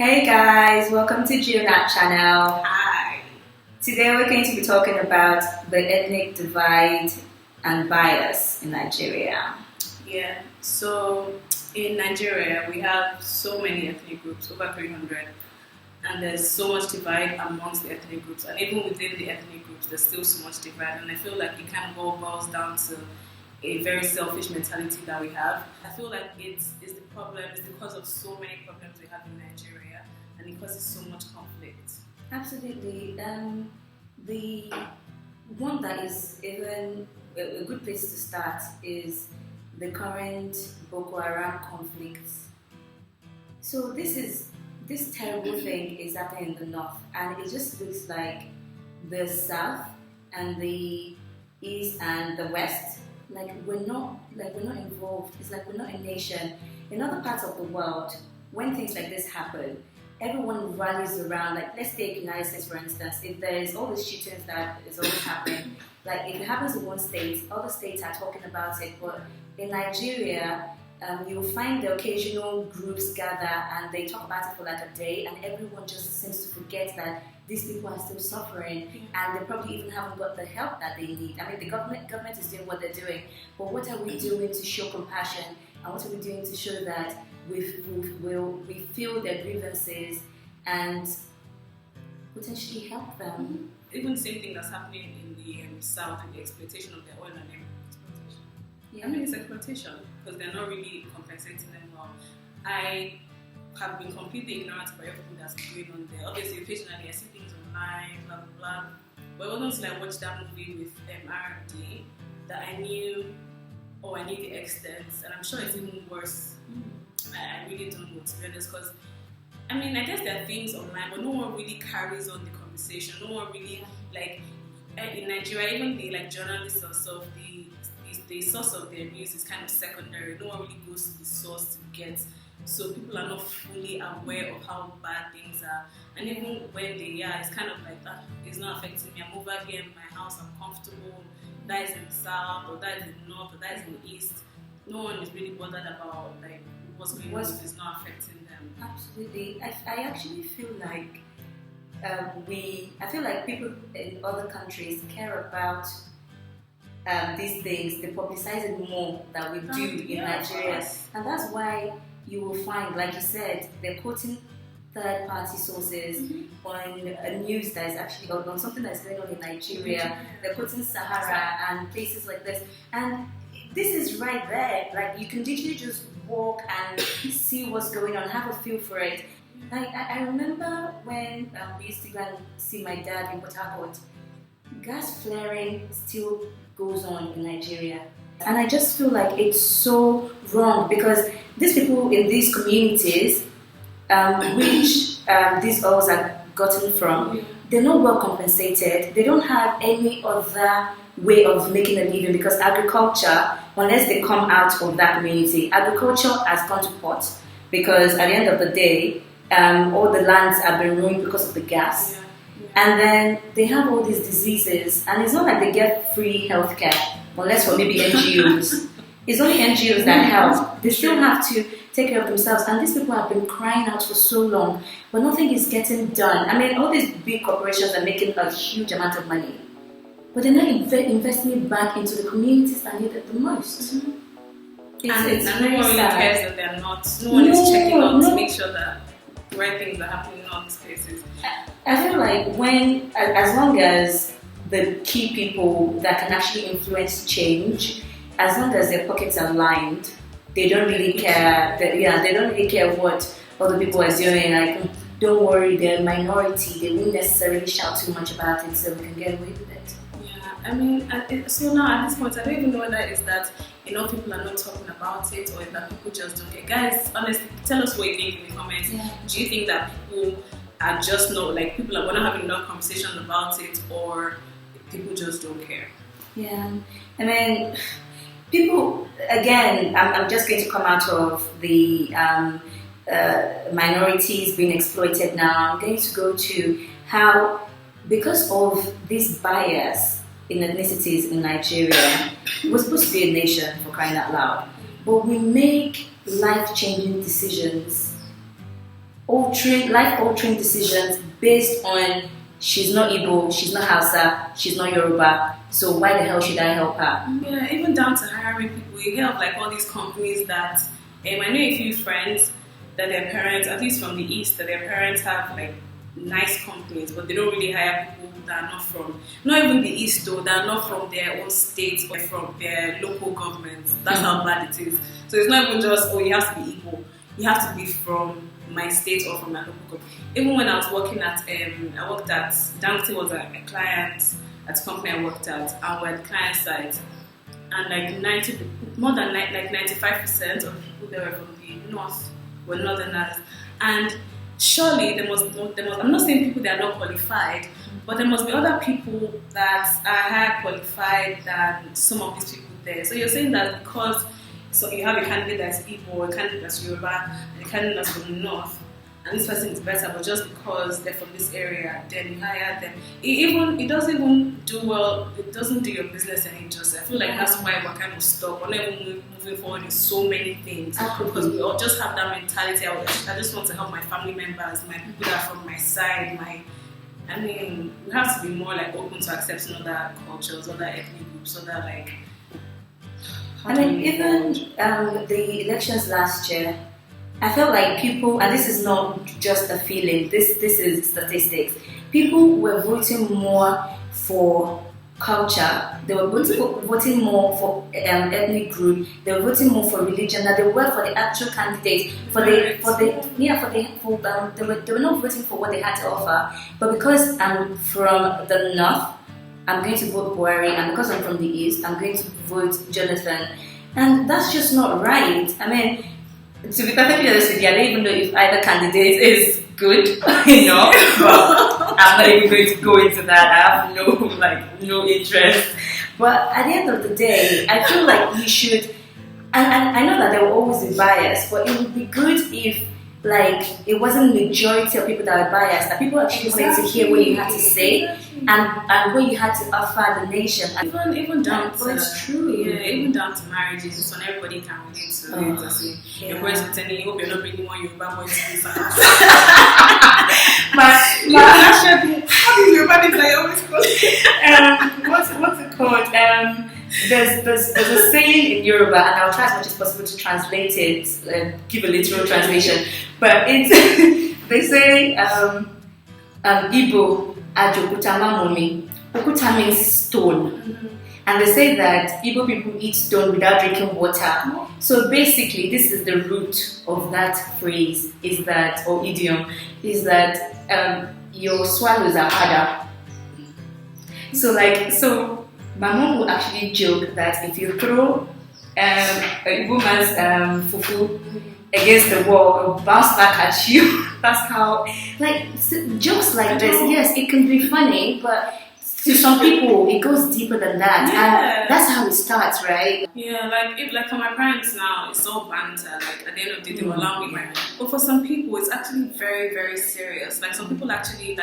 Hey guys, welcome to Junat channel. Hi. Today we're going to be talking about the ethnic divide and bias in Nigeria. Yeah, so in Nigeria we have so many ethnic groups, over 300, and there's so much divide amongst the ethnic groups, and even within the ethnic groups there's still so much divide, and I feel like it kind of all boils down to a very selfish mentality that we have. I feel like it's the problem, it's because of so many problems we have in Nigeria, and it causes so much conflict. Absolutely. The one that is even a good place to start is the current Boko Haram conflict. So this terrible thing is happening in the north, and it just looks like the south and the east and the west. We're not involved. It's like we're not a nation. In other parts of the world, when things like this happen, everyone rallies around. Like, let's take United States for instance. If there's all these shootings that is always happening, like if it happens in one state, other states are talking about it. But in Nigeria, you'll find the occasional groups gather and they talk about it for like a day, and everyone just seems to forget that these people are still suffering, and they probably even haven't got the help that they need. I mean, the government is doing what they're doing, but what are we doing to show compassion, and what are we doing to show that we feel their grievances and potentially help them? Even the same thing that's happening in the south, in the exploitation of their oil and exploitation. Yeah. I mean, it's exploitation because they're not really compensating them well. I have been completely ignorant about everything that's going on there. Obviously, occasionally I see things online, blah blah blah. But it wasn't until I watched that movie with R&D that I knew the extent, and I'm sure it's even worse. I really don't know, to be honest, because I mean, I guess there are things online, but no one really carries on the conversation. No one really, like, in Nigeria, even the journalists or so, the source of their news is kind of secondary. No one really goes to the source to get. So people are not fully aware of how bad things are. And even when they are, it's kind of like, it's not affecting me. I'm over here in my house, I'm comfortable. That is in the south, or that is in the north, or that is in the east. No one is really bothered about what's going on if it's not affecting them. Absolutely. I actually feel like I feel like people in other countries care about these things. They publicize it more than we do in Nigeria, and that's why you will find, like you said, they're quoting third-party sources on a news that is actually on something that's going on in Nigeria. They're quoting Sahara and places like this, and this is right there. Like, you can literally just walk and see what's going on, have a feel for it. Like, I remember when we used to go and see my dad in Port Harcourt. Gas flaring still goes on in Nigeria, and I just feel like it's so wrong because these people in these communities, which these oils are gotten from, they're not well compensated. They don't have any other way of making a living because agriculture, unless they come out of that community, agriculture has gone to pot because at the end of the day, all the lands have been ruined because of the gas. And then they have all these diseases, and it's not like they get free healthcare, unless for maybe NGOs. It's only NGOs that help. They still have to take care of themselves, and these people have been crying out for so long, but nothing is getting done. I mean, all these big corporations are making a huge amount of money, but they're not investing it back into the communities that need it the most. And no one really cares that they're not. No one is checking out to make sure that the right things are happening in all these places. I feel like as long as the key people that can actually influence change, as long as their pockets are lined, they don't really care. They don't really care what other people are doing. Like, don't worry, they're a minority. They won't necessarily shout too much about it, so we can get away with it. Yeah, I mean, so now at this point, I don't even know whether it's that enough people are not talking about it, or if that people just don't care. Guys, honestly, tell us what you think in the comments. Yeah. Do you think that people are just not, like, we're not having enough conversation about it, or people just don't care? Yeah, I mean, people, again, I'm just going to come out of the minorities being exploited now. I'm going to go to how, because of this bias in ethnicities in Nigeria, we're supposed to be a nation, for crying out loud, but we make life-changing decisions life-altering decisions based on she's not Igbo, she's not Hausa, she's not Yoruba. So why the hell should I help her? Yeah, even down to hiring people. You hear of like all these companies that I know a few friends that their parents, at least from the east, that their parents have like nice companies, but they don't really hire people that are not even the east though, that are not from their own state or from their local governments. That's how bad it is. So it's not even just, you have to be equal. You have to be from my state or from my local government. Even when I was working at, I worked at, Dangote was a client at the company I worked at, and we're at the client side. And like more than 95% of people that were from the north were northerners. And surely there must, I'm not saying people that are not qualified, but there must be other people that are higher qualified than some of these people there. So you're saying that because you have a candidate that's Igbo, a candidate that's Yoruba, and a candidate that's from the north, and this person is better, but just because they're from this area, then you hire them. It doesn't even do well, it doesn't do your business any justice. I feel like that's why we're kind of stuck. We're not even moving forward in so many things. Because we all just have that mentality. I just want to help my family members, my people that are from my side, we have to be more like open to accepting other cultures, other ethnic groups, other like. Even the elections last year, I felt like people, and this is not just a feeling, this is statistics, people were voting more for culture, they were voting more for ethnic group, they were voting more for religion than they were for the actual candidate. They were not voting for what they had to offer. But because I'm from the north, I'm going to vote Buhari, and because I'm from the east, I'm going to vote Jonathan. And that's just not right. I mean, to be perfectly honest with you, I don't even know if either candidate is good, but I'm not even going to go into that. I have no interest. But at the end of the day, I feel like we should, and I know that there will always be bias, but it would be good if it wasn't the majority of people that are biased, that people actually wanted to hear what you had to say and what you had to offer the nation. Even down to it's true. Yeah, even down to marriages, this one everybody can relate to it. Say, your boys pretending you hope you're not bringing one Yoruba boy to this house. How do Yoruba things I always call it? What's it called? There's a saying in Yoruba, and I'll try as much as possible to translate it, give a literal translation. But they say Igbo ajokuta mamomi. Okuta means stone. Mm-hmm. And they say that Igbo people eat stone without drinking water. So basically, this is the root of that phrase, or idiom, is that your swallows are harder. So my mom will actually joke that if you throw a woman's fufu against the wall, it'll bounce back at you. That's how, jokes like this, yes, it can be funny, but to some people, it goes deeper than that. Yeah. And that's how it starts, right? Yeah, for my parents now, it's all banter. At the end of the day, they will allow me. But for some people, it's actually very, very serious. Some people actually,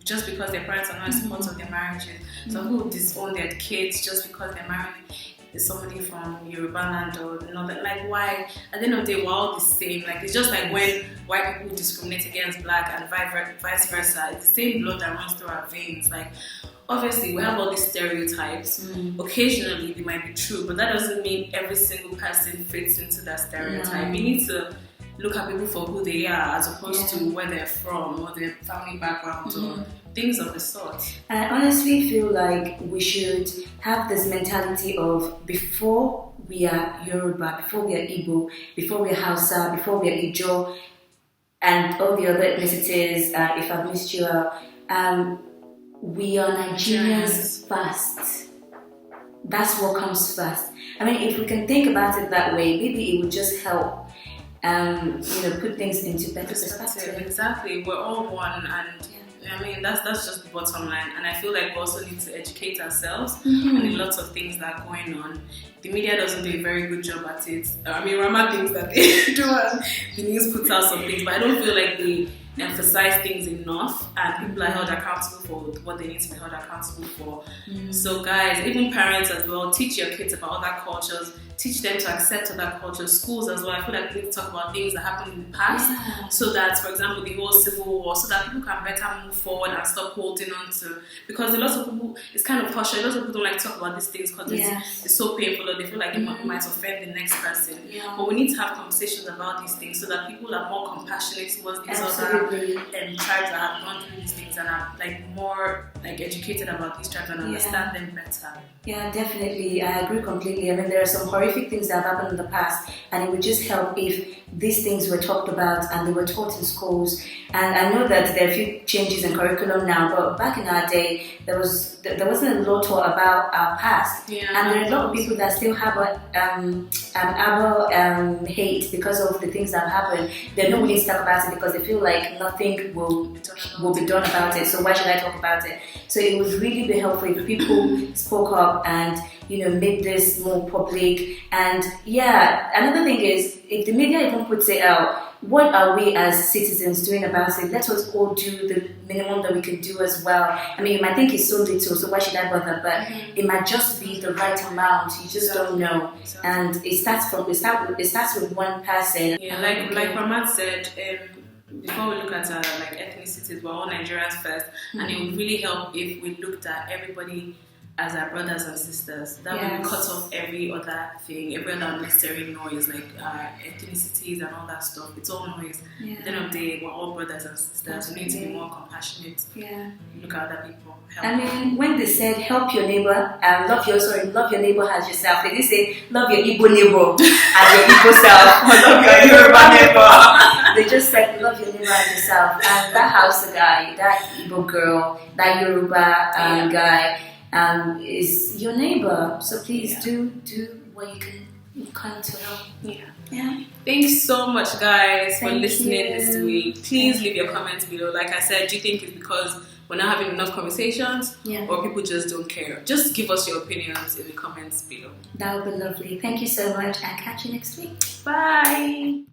just because their parents are not in support of their marriages. Some people disown their kids just because they're married to somebody from Yoruba land or another. Why? At the end of the day, we're all the same. It's just like when white people discriminate against black and vice versa. It's the same blood that runs through our veins. Obviously, we have all these stereotypes. Occasionally, they might be true, but that doesn't mean every single person fits into that stereotype. You need to look at people for who they are as opposed to where they're from or their family background or things of the sort. And I honestly feel like we should have this mentality of before we are Yoruba, before we are Igbo, before we are Hausa, before we are Ijo, and all the other ethnicities, if I've missed you out, we are Nigerians first. That's what comes first. I mean, if we can think about it that way, maybe it would just help put things into better perspective. Exactly, we're all one, and that's just the bottom line. And I feel like we also need to educate ourselves and in lots of things that are going on. The media doesn't do a very good job at it. Rama thinks that they do, and the news puts out some things, but I don't feel like they emphasize things enough, and people are held accountable for what they need to be held accountable for. So guys, even parents as well, teach your kids about other cultures. teach them to accept other cultures. Schools as well, I feel like we need to talk about things that happened in the past, so that, for example, the whole civil war, so that people can better move forward and stop holding on to, because a lot of people, it's kind of partial, a lot of people don't like to talk about these things because it's so painful, or they feel like it might offend the next person. But we need to have conversations about these things so that people are more compassionate towards these other tribes that have gone through these things and are like more like educated about these tribes and understand them better. Yeah, definitely. I agree completely. I mean, there are some horrific things that have happened in the past, and it would just help if these things were talked about and they were taught in schools. And I know that there are a few changes in curriculum now, but back in our day, there wasn't a lot taught about our past. And there are a lot of people that still have hate because of the things that happened. They're not willing to talk about it because they feel like nothing will be done about it. So why should I talk about it? So it would really be helpful if people spoke up and made this more public. And another thing is, if the media even puts it out, what are we as citizens doing about it? Let us all do the minimum that we can do as well. I mean, you might think it's so little, so why should I bother? But it might just be the right amount. You just don't know. And it starts with one person. Yeah, like Ramad said, before we look at like ethnicities, we're all Nigerians first, and it would really help if we looked at everybody as our brothers and sisters. That would cut off every other thing, every other unnecessary noise, like ethnicities and all that stuff. It's all noise. At the end of the day, we're all brothers and sisters. We need to be more compassionate. Look at other people. Help. I mean, when they said help your neighbor, love your neighbor as yourself, they didn't say love your Igbo neighbor as your Igbo self, or love your Yoruba neighbor. They just said love your neighbor as yourself. And that Hausa guy, that Igbo girl, that Yoruba guy, is your neighbor. So please do what you can to help. Thanks so much, guys, for listening this week. Please leave your comments below. Like I said, do you think it's because we're not having enough conversations, or people just don't care? Just give us your opinions in the comments below. That would be lovely. Thank you so much, and catch you next week. Bye.